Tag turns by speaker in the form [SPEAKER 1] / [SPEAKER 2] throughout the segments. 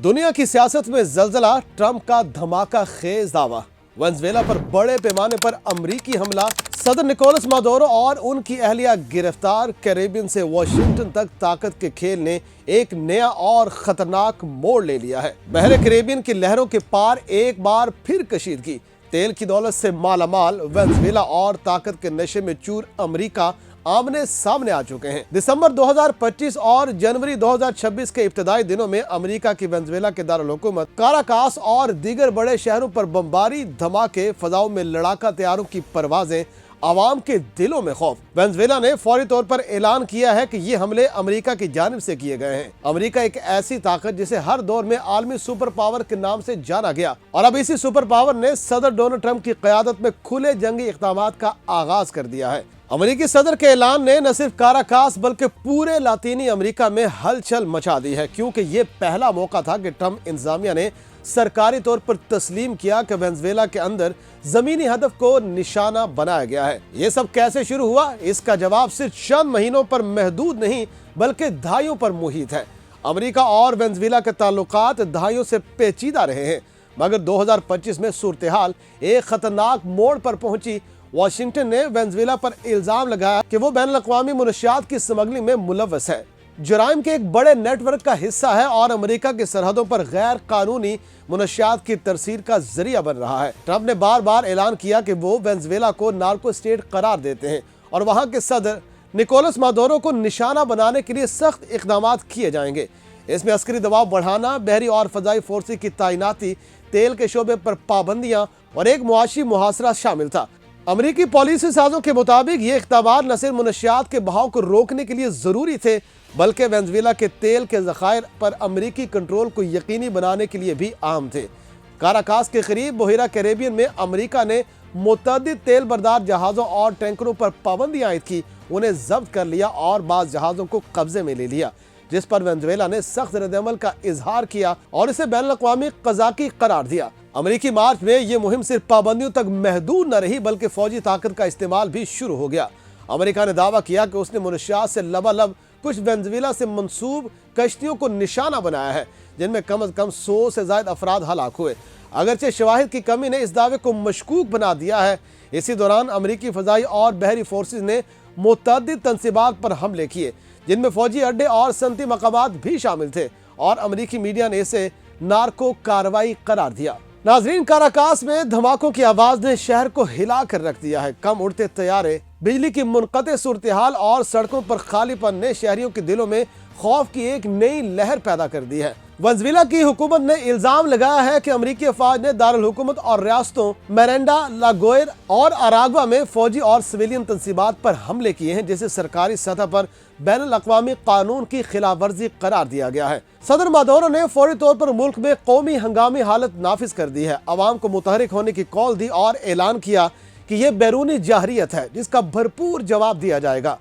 [SPEAKER 1] दुनिया की सियासत में जलजला, ट्रंप का धमाका खेज दावा। वेनेजुएला पर बड़े पैमाने पर अमरीकी हमला, सदर निकोलस मादुरो और उनकी अहलिया गिरफ्तार। कैरेबियन से वाशिंगटन तक ताकत के खेल ने एक नया और खतरनाक मोड़ ले लिया है। बहरे कैरेबियन की लहरों के पार एक बार फिर कशीदगी। तेल की दौलत से मालामाल वेनेजुएला और ताकत के नशे में चूर अमेरिका आमने सामने आ चुके हैं। दिसंबर 2025 और जनवरी 2026 के इब्तदाई दिनों में अमेरिका की वेनेजुएला के दारुल हुकूमत काराकास और दीगर बड़े शहरों पर बमबारी, धमाके, फजाओं में लड़ाका तैयारों की परवाजें, आवाम के दिलों में खौफ। वेनेजुएला ने फौरी तौर पर ऐलान किया है कि ये हमले अमेरिका की जानिब से किए गए हैं। अमेरिका एक ऐसी ताकत जिसे हर दौर में आलमी सुपर पावर के नाम से जाना गया, और अब इसी सुपर पावर ने सदर डोनाल्ड ट्रंप की क़यादत में खुले जंगी इक़दामात का आगाज कर दिया है। अमेरिकी सदर के ऐलान ने न सिर्फ काराकास बल्कि पूरे लातीनी अमेरिका में हलचल मचा दी है, क्योंकि ये पहला मौका था कि ट्रंप इंतजामिया ने सरकारी तौर पर तस्लीम किया कि वेनेजुएला के अंदर जमीनी हदफ को निशाना बनाया गया है। ये सब कैसे शुरू हुआ, इसका जवाब सिर्फ चंद महीनों पर महदूद नहीं बल्कि दहाइयों पर मुहित है। अमेरिका और वेनेजुएला के ताल्लुकात दहाइयों से पेचीदा रहे हैं, मगर 2025 में सूरत हाल एक खतरनाक मोड़ पर पहुंची। वाशिंगटन ने वेनेजुएला पर इल्जाम लगाया कि वो बैनुल-अक़वामी मुनशियात की स्मगलिंग में मुलव्वस है, जराइम के एक बड़े नेटवर्क का हिस्सा है और अमेरिका की सरहदों पर गैर कानूनी मुनशियात की तरसील का जरिया बन रहा है। ट्रंप ने बार बार ऐलान किया कि वो वेनेजुएला को नार्को स्टेट करार देते हैं और वहां के सदर निकोलस मादुरो को निशाना बनाने के लिए सख्त इक़दामात किए जाएंगे। इसमें अस्करी दबाव बढ़ाना, बहरी और फजाई फोर्सेस की तैनाती, तेल के शोबे पर पाबंदियां और एक मुआशी मुहासरा शामिल था। अमेरिकी पॉलिसी साजों के मुताबिक ये इक़दामात न सिर्फ मुनशियात के बहाव को रोकने के लिए ज़रूरी थे, बल्कि वेनेजुएला के तेल के ज़खायर पर अमेरिकी कंट्रोल को यकीनी बनाने के लिए भी अहम थे। काराकास के करीब बहिरा कैरेबियन में अमेरिका ने मुतअद्दिद तेल बरदार जहाज़ों और टैंकरों पर पाबंदियाँ आयद की, उन्हें जब्त कर लिया और बाज़ जहाज़ों को कब्जे में ले लिया, जिस पर वेनेजुएला ने सख्त रद्द-ए-अमल का इजहार किया और इसे बैनुल-अक़वामी क़ज़ाकी करार दिया। अमेरिकी मार्च में ये मुहिम सिर्फ पाबंदियों तक महदूद न रही बल्कि फौजी ताकत का इस्तेमाल भी शुरू हो गया। अमेरिका ने दावा किया कि उसने मुनशियात से लबालब कुछ वेनेजुएला से मंसूब कश्तियों को निशाना बनाया है, जिनमें कम अज कम 100 से ज़ायद अफराद हलाक हुए। अगरचे शवाहिद की कमी ने इस दावे को मशकूक बना दिया है। इसी दौरान अमेरिकी फ़ज़ाई और बहरी फोर्सेस ने मुतअद्दिद तंसीबात पर हमले किए, जिनमें फौजी अड्डे और सनती मकामात भी शामिल थे, और अमेरिकी मीडिया ने इसे नार्को कार्रवाई करार दिया। नाजरीन, काराकास में धमाकों की आवाज ने शहर को हिला कर रख दिया है। कम उड़ते तैयारे, बिजली की मुनक़ते सूरत हाल और सड़कों पर खालीपन ने शहरियों के दिलों में खौफ की एक नई लहर पैदा कर दी है। वेनेजुएला की हुकूमत ने इल्जाम लगाया है कि अमेरिकी अफवाज ने दारुल हुकूमत और रियासतों मिरांडा, लागोयर और अरागवा में फौजी और सिविलियन तंसीबात पर हमले किए हैं, जिसे सरकारी सतह पर बैनुल-अक़वामी कानून की खिलाफ वर्जी करार दिया गया है। सदर मादुरो ने फौरी तौर पर मुल्क में कौमी हंगामी हालत नाफिज कर दी है, आवाम को मुतहरिक होने की कॉल दी और ऐलान किया कि यह बैरूनी जाहरियत है जिसका भरपूर जवाब दिया जाएगा।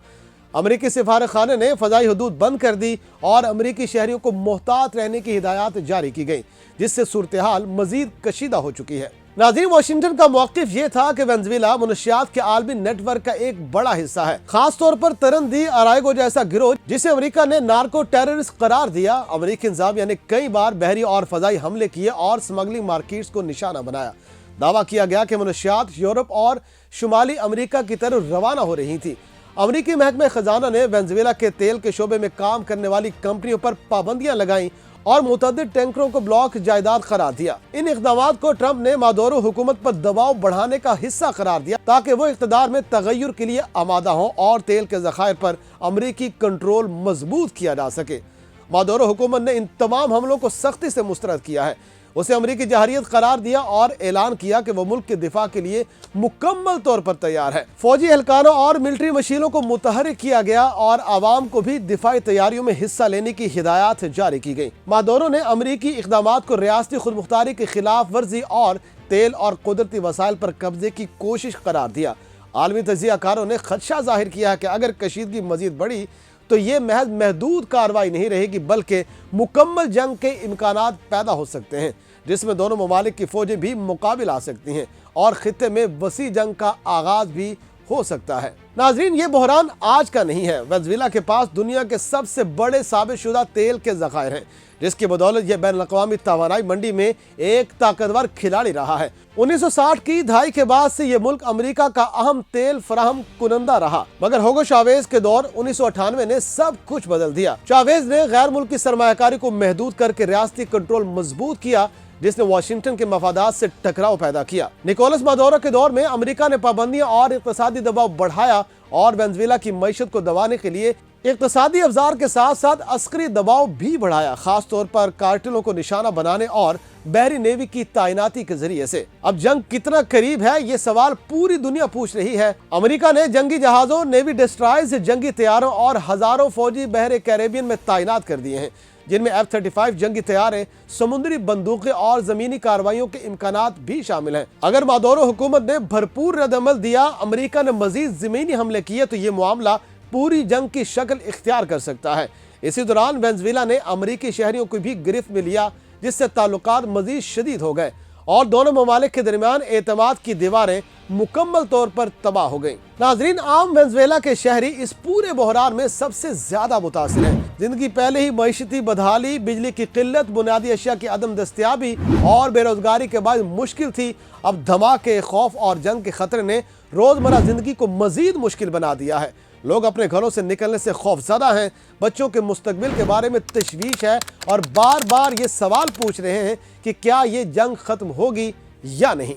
[SPEAKER 1] अमेरिकी सिफारत खाने ने फ़ज़ाई हदूद बंद कर दी और अमेरिकी शहरियों को मोहतात रहने की हिदायत जारी की गई, जिससे सूरत हाल मजीद कशीदा हो चुकी है। नाज़रीन, वाशिंगटन का मौक़िफ़ ये था कि वेनेजुएला मुनशियात के आलमी नेटवर्क का एक बड़ा हिस्सा है, खास तौर पर तरंदी अराइगो जैसा गिरोह जिसे अमेरिका ने नार्को टेररिस्ट करार दिया। अमेरिकी इंतज़ामिया ने कई बार बहरी और फ़ज़ाई हमले किए और स्मगलिंग मार्केट्स को निशाना बनाया। दावा किया गया कि मुनशियात यूरोप और शुमाली अमेरिका की तरफ रवाना हो रही थी। अमेरिकी महकमे खजाना ने वेनेजुएला के तेल के शोबे में काम करने वाली कंपनियों पर पाबंदियां लगाईं और मुतअद्दिद टैंकरों को ब्लॉक जायदाद करार दिया। इन इक़दामात को ट्रंप ने मादुरो हुकूमत पर दबाव बढ़ाने का हिस्सा करार दिया, ताकि वो इक़्तिदार में तगय्युर के लिए आमादा हों और तेल के ज़खायर पर अमेरिकी कंट्रोल मजबूत किया जा सके। मादुरो हुकूमत ने इन तमाम हमलों को सख्ती से मुस्तरद किया है, उसे अमेरिकी जहारियत करार दिया और ऐलान किया कि वो मुल्क के दिफा के लिए मुकम्मल तौर पर तैयार है। फौजी एहलकारों और मिलिट्री मशीनों को मुतहरिक किया गया और आवाम को भी दिफाई तैयारियों में हिस्सा लेने की हिदायत जारी की गई। मादुरो ने अमेरिकी इक़दामात को रियासती खुदमुख्तारी की खिलाफ वर्जी और तेल और कुदरती वसाइल पर कब्जे की कोशिश करार दिया। आलमी तजियाकारों ने खदशा जाहिर किया है कि अगर कशीदगी मजीद बढ़ी तो ये महज महदूद कार्रवाई नहीं रहेगी बल्कि मुकम्मल जंग के इम्कानात पैदा हो सकते हैं, जिसमें दोनों ममालिक की फौजें भी मुकाबिल आ सकती हैं और खित्ते में वसी जंग का आगाज भी हो सकता है। नाजरीन, ये बहरान आज का नहीं है। वेनेजुएला के पास दुनिया के सबसे बड़े साबितशुदा तेल के ज़खायर हैं, जिसकी बदौलत यह बैनुल-अक़वामी तवानाई मंडी में एक ताकतवर खिलाड़ी रहा है। 1960 की दहाई के बाद से यह मुल्क अमेरिका का अहम तेल फराहम कुनंदा रहा, मगर होगो चावेज के दौर 1998 ने सब कुछ बदल दिया। चावेज ने गैर मुल्की सरमायाकारी को महदूद करके रियासती कंट्रोल मजबूत किया, जिसने वाशिंगटन के मफादात से टकराव पैदा किया। निकोलस मादुरो के दौर में अमेरिका ने पाबंदियां और इक़्तिसादी दबाव बढ़ाया और वेनेज़ुएला की मईशत को दबाने के लिए इक़्तिसादी अवजार के साथ साथ अस्करी दबाव भी बढ़ाया, खास तौर पर कार्टेलों को निशाना बनाने और बहरी नेवी की तैनाती के जरिए से। अब जंग कितना करीब है, ये सवाल पूरी दुनिया पूछ रही है। अमेरिका ने जंगी जहाजों, नेवी डिस्ट्रॉयर्स, जंगी तैयारों और हजारों फौजी बहरे कैरेबियन में तैनात कर दिए हैं, जिनमें F-35 जंगी तैयारे, समुद्री बंदूकें और जमीनी कार्रवाइयों के इम्कानात भी शामिल हैं। अगर मादुरो हुकूमत ने भरपूर रद्द-ए-अमल दिया, अमेरिका ने मजीद जमीनी हमले किए, तो ये मामला पूरी जंग की शक्ल इख्तियार कर सकता है। इसी दौरान वेनेज़ुएला ने अमेरिकी शहरियों को भी गिरफ्त में लिया, जिससे ताल्लुकात मजीद शदीद हो गए और दोनों ममालिक के दरमियान एतमाद की दीवारें मुकम्मल तौर पर तबाह हो गईं। नाजरीन, आम वेनेज़ुएला के शहरी इस पूरे बहरान में सबसे ज्यादा मुतासिर हैं। जिंदगी पहले ही मईशती बदहाली, बिजली की किल्लत, बुनियादी अशिया की अदम दस्तियाबी और बेरोजगारी के बाद मुश्किल थी। अब धमाके, खौफ और जंग के खतरे ने रोजमर्रा जिंदगी को मजीद मुश्किल बना दिया है। लोग अपने घरों से निकलने से खौफजदा हैं, बच्चों के मुस्तकबिल के बारे में तशवीश है और बार बार ये सवाल पूछ रहे हैं कि क्या ये जंग खत्म होगी या नहीं।